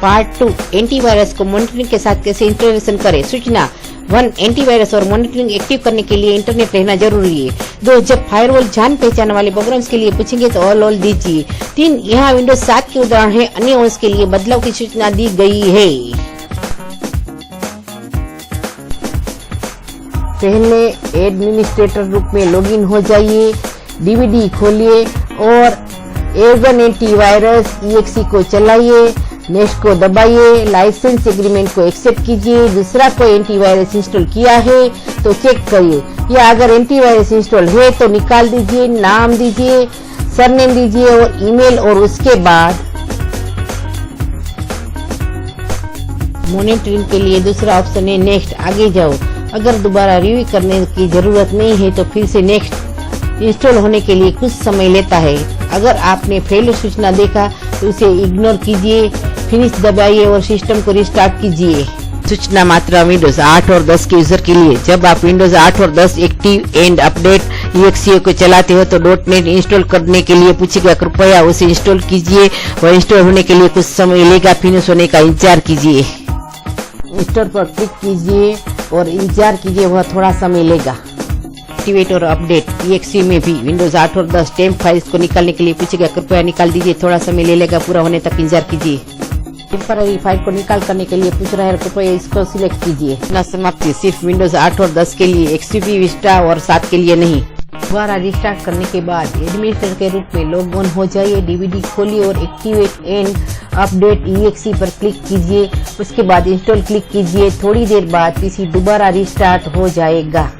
Part 2 antivirus को monitoring के साथ कैसे इंस्टॉलेशन करें। सूचना 1 एंटीवायरस और मॉनिटरिंग एक्टिव करने के लिए इंटरनेट रहना जरूरी है। 2 जब फायरवॉल जान पहचान वाले प्रोग्राम्स के लिए पूछेंगे तो ऑल दीजिए। 3 यहाँ विंडोज 7 के उदाहरण है, अन्य ओएस के लिए बदलाव की सूचना दी गई है। पहले एडमिनिस्ट्रेटर रूप में लॉगिन हो जाइए, डीवीडी खोलिए और एवन एंटीवायरस EXE को चलाइए, नेक्स्ट को दबाइए, लाइसेंस एग्रीमेंट को एक्सेप्ट कीजिए। दूसरा कोई एंटीवायरस इंस्टॉल किया है तो चेक करिए, या अगर एंटीवायरस इंस्टॉल है तो निकाल दीजिए, नाम दीजिए, सरनेम दीजिए और ईमेल, और उसके बाद मॉनिटरिंग के लिए दूसरा ऑप्शन है नेक्स्ट, आगे जाओ। अगर दोबारा रिव्यू करने की जरूरत नहीं है तो फिर से नेक्स्ट। इंस्टॉल होने के लिए कुछ समय लेता है। अगर आपने फेलियर सूचना देखा तो उसे इग्नोर कीजिए, फिनिश दबाइए और सिस्टम को रिस्टार्ट कीजिए। सूचना मात्रा विंडोज 8 और 10 के यूजर के लिए। जब आप विंडोज 8 और 10 एक्टिव एंड अपडेट EXE को चलाते हो तो .NET इंस्टॉल करने के लिए पूछेगा, कृपया उसे इंस्टॉल कीजिए। वह इंस्टॉल होने के लिए कुछ समय लेगा, फिनिश होने का इंतजार कीजिए। इंस्टॉल पर क्लिक कीजिए और इंतजार कीजिए, वह थोड़ा समय लेगा। एक्टिवेट और अपडेट EXE में भी विंडोज 8 और 10 टेम्प फाइल्स को निकालने के लिए पूछेगा, कृपया निकाल दीजिए, थोड़ा समय ले लेगा, पूरा होने तक इंतजार कीजिए। टेम्पररी फाइल को निकाल करने के लिए पूछ रहा है, कृपया इसको सिलेक्ट कीजिए। न समाप्ति सिर्फ विंडोज 8 और 10 के लिए, XP विस्टा और 7 के लिए नहीं। दोबारा रिस्टार्ट करने के बाद एडमिनिस्ट्रेटर के रूप में लॉग ऑन हो जाइए, डीवीडी खोलिए और एक्टिवेट एंड अपडेट EXE पर क्लिक कीजिए। उसके बाद इंस्टॉल क्लिक कीजिए। थोड़ी देर बाद पीसी दोबारा रिस्टार्ट हो जाएगा।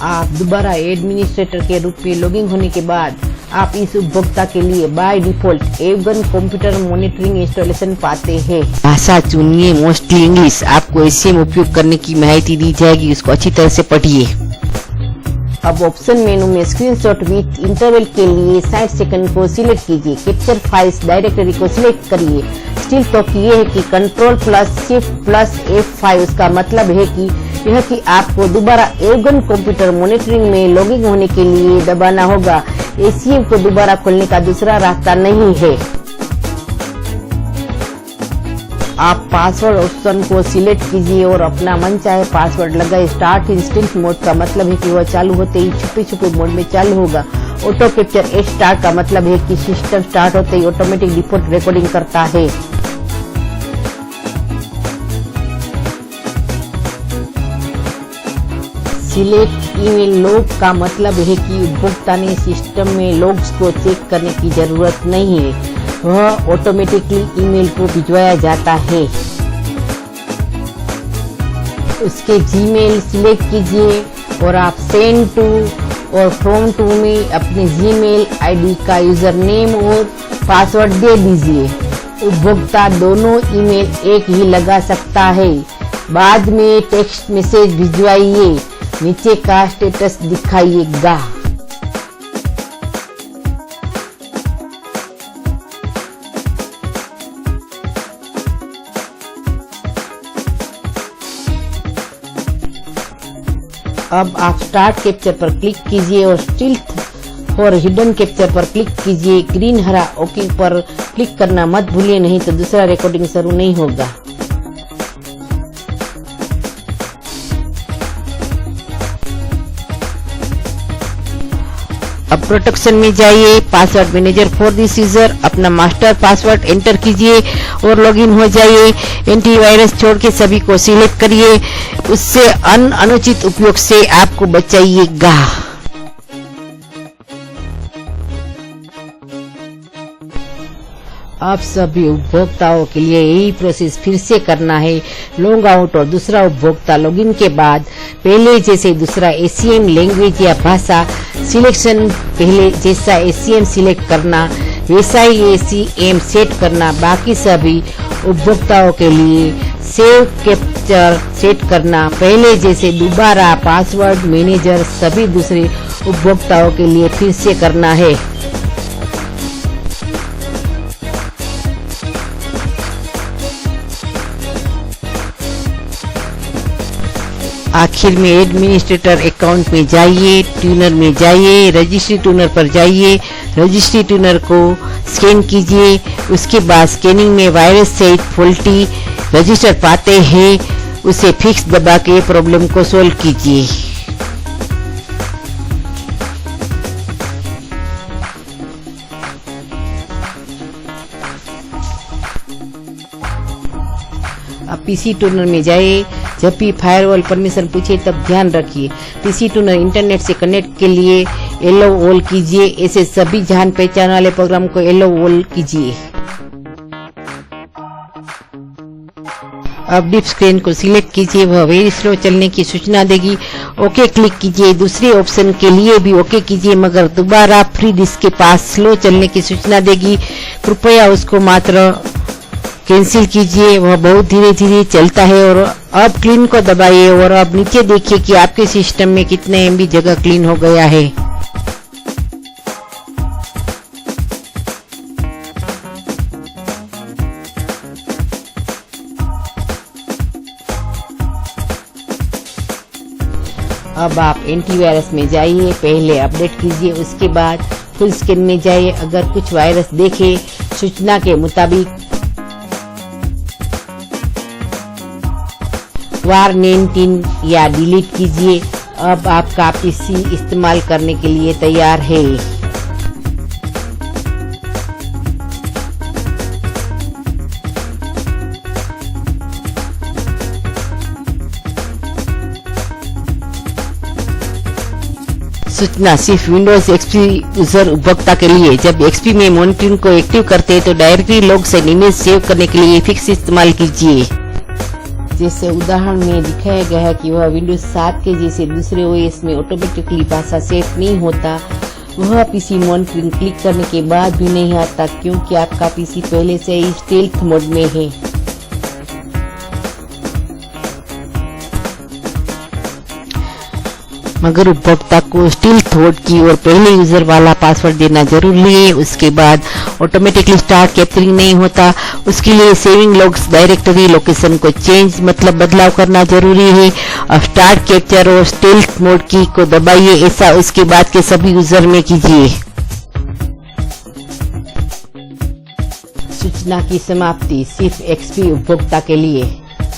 आप दोबारा एडमिनिस्ट्रेटर के रूप में लॉगिन होने के बाद आप इस उपभोक्ता के लिए बाय डिफॉल्ट एवगन कंप्यूटर मॉनिटरिंग इंस्टॉलेशन पाते हैं। भाषा चुनिए, मोस्टली इंग्लिश। आपको SCM उपयोग करने की माहिती दी जाएगी, उसको अच्छी तरह से पढ़िए। अब ऑप्शन मेनू में स्क्रीनशॉट विथ इंटरवल के लिए 60 सेकंड को सिलेक्ट कीजिए। कैप्चर फाइल्स डायरेक्टरी को सिलेक्ट करिए। स्टिल तो ये है कि Ctrl+Shift+F5, उसका मतलब है कि यह कि आपको दोबारा एवगन कंप्यूटर मॉनिटरिंग में लॉगिन होने के लिए दबाना होगा। SCM को दोबारा खोलने का दूसरा रास्ता नहीं है। आप पासवर्ड ऑप्शन को सिलेक्ट कीजिए और अपना मनचाहे पासवर्ड लगाए। स्टार्ट इन स्टिल्थ मोड का मतलब है कि वह चालू होते ही छुपे छुपे मोड में चालू होगा। ऑटो कैप्चर एट स्टार्ट का मतलब है कि सिस्टम स्टार्ट होते ही ऑटोमेटिक डिफॉल्ट रिकॉर्डिंग करता है। सिलेक्ट ईमेल लॉग का मतलब है कि उपभोक्ता ने सिस्टम में लॉग्स को चेक करने की जरूरत नहीं है, वह ऑटोमेटिकली ईमेल को भिजवाया जाता है। उसके जीमेल सिलेक्ट कीजिए और आप सेंड टू और फ्रॉम टू में अपने जीमेल आईडी का यूजर नेम और पासवर्ड दे दीजिए। उपभोक्ता दोनों ईमेल एक ही लगा सकता है। बाद में टेक्स्ट मैसेज भिजवाइए, नीचे का स्टेटस दिखाइएगा। अब आप स्टार्ट कैप्चर पर क्लिक कीजिए और स्टिल्थ और हिडन कैप्चर पर क्लिक कीजिए। ग्रीन हरा ओके पर क्लिक करना मत भूलिए, नहीं तो दूसरा रिकॉर्डिंग शुरू नहीं होगा। अब प्रोटेक्शन में जाइए, password manager for this user, अपना मास्टर पासवर्ड एंटर कीजिए और लॉगिन हो जाइए। एंटीवायरस छोड़ के सभी को सिलेक्ट करिए, उससे अनुचित उपयोग से आपको बचाइएगा। अब सभी उपभोक्ताओं के लिए यही प्रोसेस फिर से करना है। लॉग आउट और दूसरा उपभोक्ता लॉगिन के बाद पहले जैसे दूसरा SCM लैंग्वेज या भाषा सिलेक्शन, पहले जैसा SCM सिलेक्ट करना वैसा ही SCM सेट करना। बाकी सभी उपभोक्ताओं के लिए सेव कैप्चर सेट करना पहले जैसे। दोबारा पासवर्ड मैनेजर सभी दूसरे उपभोक्ताओं के लिए फिर से करना है। आखिर में एडमिनिस्ट्रेटर अकाउंट में जाइए, ट्यूनर में जाइए, रजिस्ट्री ट्यूनर पर जाइए, रजिस्ट्री ट्यूनर को स्कैन कीजिए। उसके बाद स्कैनिंग में वायरस सहित फॉल्टी रजिस्टर पाते हैं, उसे फिक्स दबा के प्रॉब्लम को सोल्व कीजिए। अब पीसी ट्यूनर में जाइए। जब भी फायरवॉल परमिशन पूछे तब ध्यान रखिए पीसी ट्यूनर इंटरनेट से कनेक्ट के लिए येलो ऑल कीजिए। ऐसे सभी जान पहचान वाले प्रोग्राम को येलो ऑल कीजिए। अब डिप स्क्रीन को सिलेक्ट कीजिए, वह वेरी स्लो चलने की सूचना देगी। ओके क्लिक कीजिए। दूसरे ऑप्शन के लिए भी ओके कीजिए, मगर दोबारा फ्री डिस्क के पास स्लो चलने की सूचना देगी। कृपया उसको मात्र कैंसिल कीजिए, वह बहुत धीरे धीरे चलता है। और अब क्लीन को दबाइए और अब नीचे देखिए कि आपके सिस्टम में कितने एमबी जगह क्लीन हो गया है। अब आप एंटीवायरस में जाइए, पहले अपडेट कीजिए, उसके बाद फुल स्कैन में जाइए। अगर कुछ वायरस देखे सूचना के मुताबिक WAR19 या डिलीट कीजिए। अब आपका पीसी इस्तेमाल करने के लिए तैयार है। सूचना सिर्फ विंडोज एक्सपी यूजर उपभोक्ता के लिए। जब एक्सपी में मॉनिटरिंग को एक्टिव करते हैं तो डायरेक्टरी लॉग से इमेज सेव करने के लिए फिक्स इस्तेमाल कीजिए। जैसे उदाहरण में दिखाया गया है कि वह विंडोज 7 के जैसे दूसरे ओएस में ऑटोमेटिकली भाषा सेव नहीं होता। वह पीसी मॉनिटरिंग क्लिक करने के बाद भी नहीं आता क्योंकि आपका पीसी पहले से ही स्टेल्थ मोड में है। मगर उपभोक्ता को स्टील्थ मोड की और पहले यूजर वाला पासवर्ड देना जरूरी है। उसके बाद ऑटोमेटिकली स्टार्ट कैप्चरिंग नहीं होता। उसके लिए सेविंग लॉग्स डायरेक्टरी लोकेशन को चेंज मतलब बदलाव करना जरूरी है। अब स्टार्ट कैप्चर और स्टील्थ मोड की को दबाइए। ऐसा उसके बाद के सभी यूजर में कीजिए। सूचना की समाप्ति सिर्फ एक्सपी उपभोक्ता के लिए।